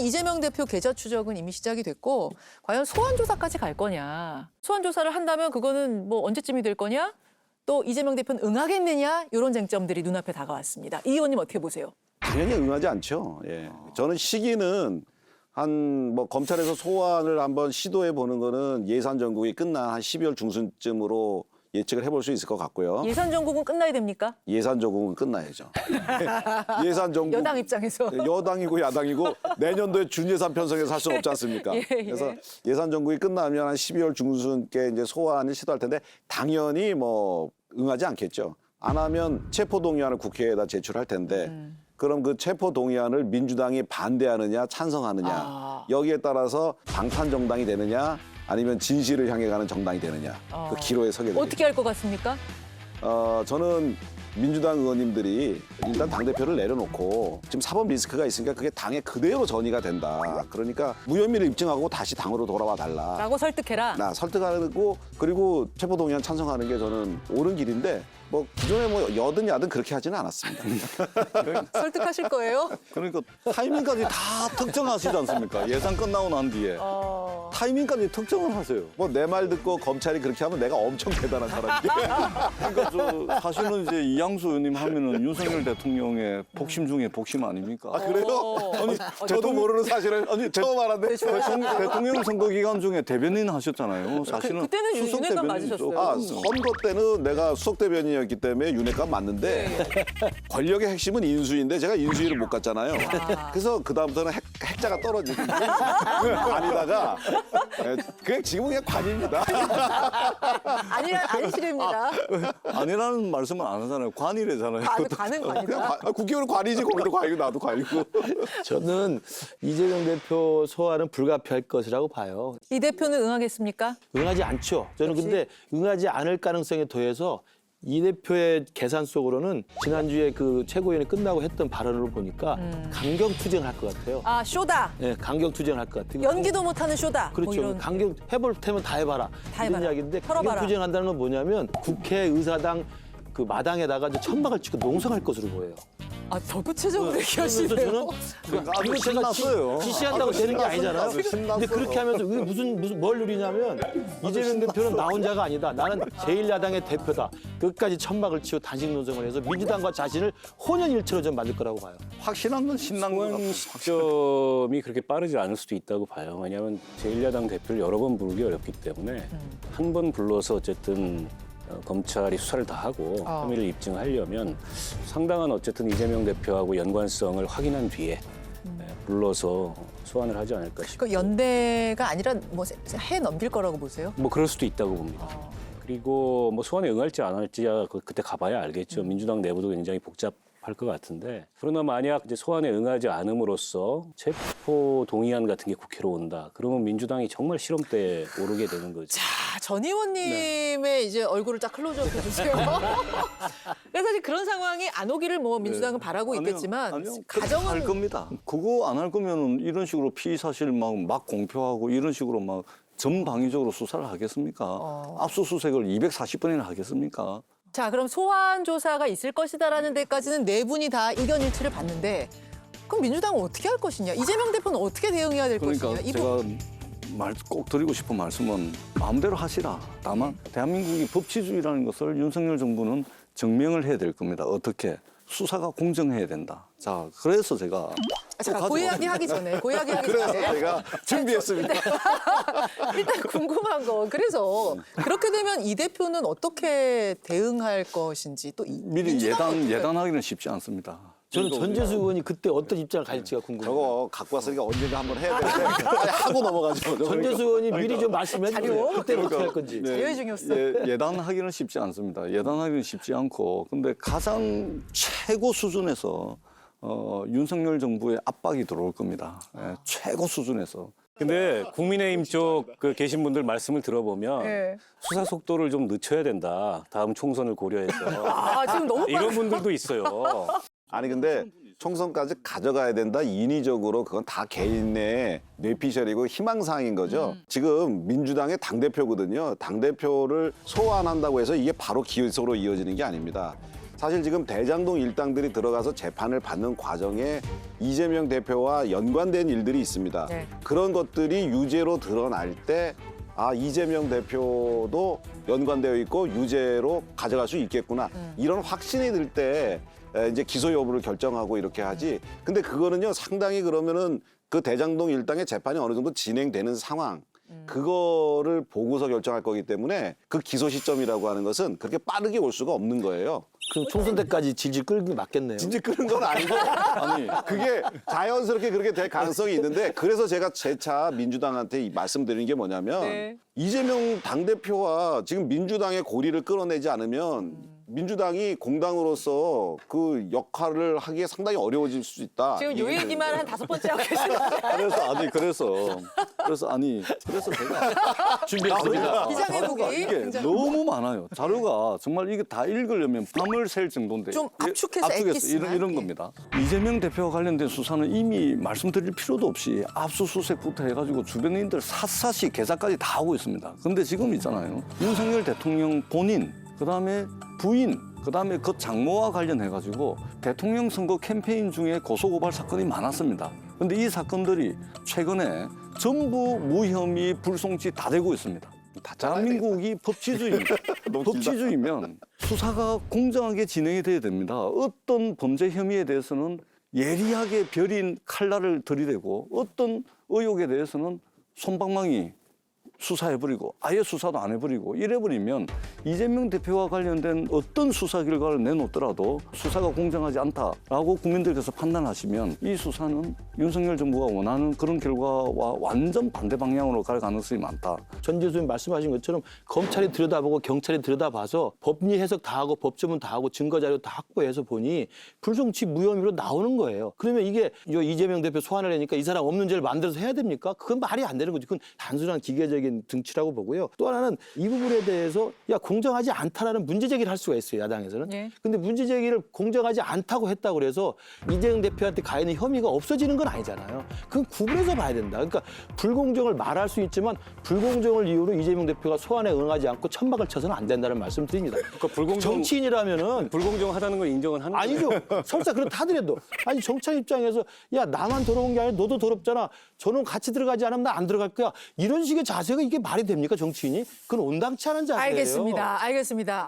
이재명 대표 계좌 추적은 이미 시작이 됐고 과연 소환 조사까지 갈 거냐? 소환 조사를 한다면 그거는 뭐 언제쯤이 될 거냐? 또 이재명 대표는 응하겠느냐? 이런 쟁점들이 눈앞에 다가왔습니다. 이 의원님 어떻게 보세요? 당연히 응하지 않죠. 예. 저는 시기는 한 뭐 검찰에서 소환을 한번 시도해 보는 거는 예산 전국이 끝난 한 12월 중순쯤으로 예측을 해볼 수 있을 것 같고요. 예산 전국은 끝나야 됩니까? 예산 전국은 끝나야죠. 예산 전국 여당 입장에서. 여당이고 야당이고 내년도에 준예산 편성해서 할 수는 없지 않습니까? 예, 예. 그래서 예산 전국이 끝나면 한 12월 중순께 이제 소환을 시도할 텐데 당연히 뭐 응하지 않겠죠. 안 하면 체포 동의안을 국회에다 제출할 텐데 그럼 그 체포 동의안을 민주당이 반대하느냐 찬성하느냐 여기에 따라서 방탄 정당이 되느냐 아니면 진실을 향해 가는 정당이 되느냐 그 기로에 서게 됩니다. 어떻게 할 것 같습니까? 저는 민주당 의원님들이 일단 당대표를 내려놓고 지금 사법 리스크가 있으니까 그게 당에 그대로 전이가 된다. 그러니까 무혐의를 입증하고 다시 당으로 돌아와 달라. 라고 설득해라. 나 설득하고 그리고 체포동의안 찬성하는 게 저는 옳은 길인데 뭐 기존에 뭐 여든 야든 그렇게 하지는 않았습니다. 설득하실 거예요? 그러니까 타이밍까지 다 특정하시지 않습니까? 예산 끝나고 난 뒤에 타이밍까지 특정을 하세요. 뭐 내 말 듣고 검찰이 그렇게 하면 내가 엄청 대단한 사람이지. 그러니까 저 사실은 이제 이양수 의원님 하면은 윤석열 대통령의 복심 중에 복심 아닙니까? 아 그래요? 아니 저도 모르는 사실을 처음 알았네. 대통령 선거 기간 중에 대변인 하셨잖아요. 사실은 그때는 수석 윤핵관 대변인이죠. 맞으셨어요. 아 선거 때는 내가 수석 대변인이었기 때문에 윤핵관 맞는데 권력의 핵심은 인수인데 제가 인수위를 못 갔잖아요. 그래서 그 다음부터는 핵자가 떨어지고 아니다가 그냥 지금은 그냥 관입니다. 아니시랍니다. 아니라는 말씀은 안 하잖아요. 관이래잖아요. 가는 거 그냥 아니다. 국회의원 관이지 거기도 관이고 나도 관이고. 저는 이재명 대표 소환은 불가피할 것이라고 봐요. 이 대표는 응하겠습니까? 응하지 않죠. 저는 역시. 근데 응하지 않을 가능성에 더해서 이 대표의 계산 속으로는 지난주에 그 최고위원회 끝나고 했던 발언을 보니까 강경투쟁을 할 것 같아요. 아 쇼다. 네, 강경투쟁을 할 것 같아요. 연기도 못하는 쇼다. 뭐 그렇죠. 이런. 강경 해볼 테면 다 해봐라. 다 이런 해봐라. 이야기인데 털어봐라. 강경투쟁한다는 건 뭐냐면 국회의사당 그 마당에다가 이제 천막을 치고 농성할 것으로 보여요. 아 더 구체적으로 그래서 얘기하시네요. 저는 그러니까 아주 이거 제가 신났어요. 지시한다고 되는 게 아니잖아요. 근데 그렇게 하면서 이게 무슨 뭘 누리냐면 이재명 대표는 나 혼자가 아니다. 나는 제1야당의 대표다. 끝까지 천막을 치고 단식 논쟁을 해서 민주당과 자신을 혼연일체로 좀 만들 거라고 봐요. 확신한 건 신난 거 소환 같아요. 시점이 그렇게 빠르지 않을 수도 있다고 봐요. 왜냐하면 제1야당 대표를 여러 번 부르기 어렵기 때문에 한 번 불러서 어쨌든 검찰이 수사를 다 하고 혐의를 입증하려면 상당한 어쨌든 이재명 대표하고 연관성을 확인한 뒤에 불러서 소환을 하지 않을까 싶고 그 연대가 아니라 뭐 해 넘길 거라고 보세요? 뭐 그럴 수도 있다고 봅니다. 그리고 뭐 소환에 응할지 안 할지야 그때 가봐야 알겠죠. 민주당 내부도 굉장히 복잡할 것 같은데 그러나 만약 이제 소환에 응하지 않음으로써 체포 동의안 같은 게 국회로 온다. 그러면 민주당이 정말 실험대에 오르게 되는 거죠. 자, 전 의원님의 이제 얼굴을 딱 클로즈업 해주세요. 그래서 사실 그런 상황이 안 오기를 뭐 민주당은 바라고 있겠지만 할 가정은 겁니다. 그거 안 할 거면은 이런 식으로 피의 사실 막 공표하고 이런 식으로 막 전방위적으로 수사를 하겠습니까? 압수수색을 240번이나 하겠습니까? 자, 그럼 소환 조사가 있을 것이다라는 데까지는 네 분이 다 이견 일치를 봤는데 그럼 민주당은 어떻게 할 것이냐? 이재명 대표는 어떻게 대응해야 될 그러니까 것이냐? 제가 꼭 드리고 싶은 말씀은 마음대로 하시라. 다만 대한민국이 법치주의라는 것을 윤석열 정부는 증명을 해야 될 겁니다. 어떻게? 수사가 공정해야 된다. 자, 그래서 제가 자, 그 이야기 하기 전에 그래서 제가 준비했습니다. 일단 궁금한 거. 그래서 그렇게 되면 이 대표는 어떻게 대응할 것인지 또 미리 민주당은 어떻게 예단하기는 쉽지 않습니다. 저는 전재수 의원이 그때 어떤 입장을 갈지가 궁금해요. 저거 갖고 왔으니까 언젠가 한번 해야 되는데 하고 넘어가죠. 전재수 의원이 미리 좀 말씀해 주세요. 자료? 그때 어떻게 할 건지. 자료의 중요성. 예단하기는 쉽지 않습니다. 예단하기는 쉽지 않고 근데 가장 최고 수준에서 윤석열 정부의 압박이 들어올 겁니다. 예, 최고 수준에서. 근데 국민의힘 쪽 그 계신 분들 말씀을 들어보면 네. 수사 속도를 좀 늦춰야 된다. 다음 총선을 고려해서 아, 지금 너무 이런 분들도 있어요. 아니 근데 총선까지 가져가야 된다. 인위적으로 그건 다 개인의 뇌피셜이고 희망사항인 거죠. 지금 민주당의 당대표거든요. 당대표를 소환한다고 해서 이게 바로 기소로 이어지는 게 아닙니다. 사실 지금 대장동 일당들이 들어가서 재판을 받는 과정에 이재명 대표와 연관된 일들이 있습니다. 네. 그런 것들이 유죄로 드러날 때 아, 이재명 대표도 연관되어 있고 유죄로 가져갈 수 있겠구나. 이런 확신이 들 때 이제 기소 여부를 결정하고 이렇게 하지. 근데 그거는요, 상당히 그러면은 그 대장동 일당의 재판이 어느 정도 진행되는 상황. 그거를 보고서 결정할 거기 때문에 그 기소 시점이라고 하는 것은 그렇게 빠르게 올 수가 없는 거예요. 그럼 총선 때까지 질질 끌는 게 맞겠네요. 진짜 끄는 건 아니고 아니 그게 자연스럽게 그렇게 될 가능성이 있는데 그래서 제가 재차 민주당한테 말씀드리는 게 뭐냐면 네. 이재명 당대표와 지금 민주당의 고리를 끌어내지 않으면 민주당이 공당으로서 그 역할을 하기에 상당히 어려워질 수 있다. 지금 요 얘기만 한 5번째 하고 계시는데. 그래서 제가 준비했습니다. 비장의목이 자료가 이게 굉장히- 너무 많아요. 자료가 정말 이게 다 읽으려면 밤을 샐 정도인데 좀 예, 압축해서 엑기스만. 이런 예. 겁니다. 이재명 대표와 관련된 수사는 이미 말씀드릴 필요도 없이 압수수색부터 해가지고 주변인들 샅샅이 계좌까지 다 하고 있습니다. 그런데 지금 있잖아요. 윤석열 대통령 본인, 그다음에 부인, 그다음에 그 장모와 관련해가지고 대통령 선거 캠페인 중에 고소고발 사건이 많았습니다. 그런데 이 사건들이 최근에 전부 무혐의 불송치 다 되고 있습니다. 대한민국이 법치주의면 수사가 공정하게 진행이 돼야 됩니다. 어떤 범죄 혐의에 대해서는 예리하게 벼린 칼날을 들이대고 어떤 의혹에 대해서는 솜방망이 수사해버리고 아예 수사도 안 해버리고 이래버리면 이재명 대표와 관련된 어떤 수사 결과를 내놓더라도 수사가 공정하지 않다라고 국민들께서 판단하시면 이 수사는 윤석열 정부가 원하는 그런 결과와 완전 반대 방향으로 갈 가능성이 많다. 전 교수님 말씀하신 것처럼 검찰이 들여다보고 경찰이 들여다봐서 법리 해석 다 하고 법조문 다 하고 증거자료 다 확보해서 보니 불송치 무혐의로 나오는 거예요. 그러면 이게 이재명 대표 소환을 하니까 이 사람 없는 죄를 만들어서 해야 됩니까? 그건 말이 안 되는 거죠. 그건 단순한 기계적인 등치라고 보고요. 또 하나는 이 부분에 대해서 공정하지 않다라는 문제 제기를 할 수가 있어요. 야당에서는. 네. 근데 문제 제기를 공정하지 않다고 했다고 그래서 이재명 대표한테 가 있는 혐의가 없어지는 건 아니잖아요. 그건 구분해서 봐야 된다. 그러니까 불공정을 말할 수 있지만 불공정을 이유로 이재명 대표가 소환에 응하지 않고 천막을 쳐서는 안 된다는 말씀 드립니다. 그러니까 정치인이라면은 불공정하다는 걸 인정은 하는 아니죠. 설사 그렇다 하더라도 아니 정치인 입장에서 야 나만 더러운 게 아니라 너도 더럽잖아. 저는 같이 들어가지 않으면 나 안 들어갈 거야. 이런 식의 자세가 이게 말이 됩니까 정치인이? 그건 온당치 않은 자세예요. 알겠습니다. 알겠습니다.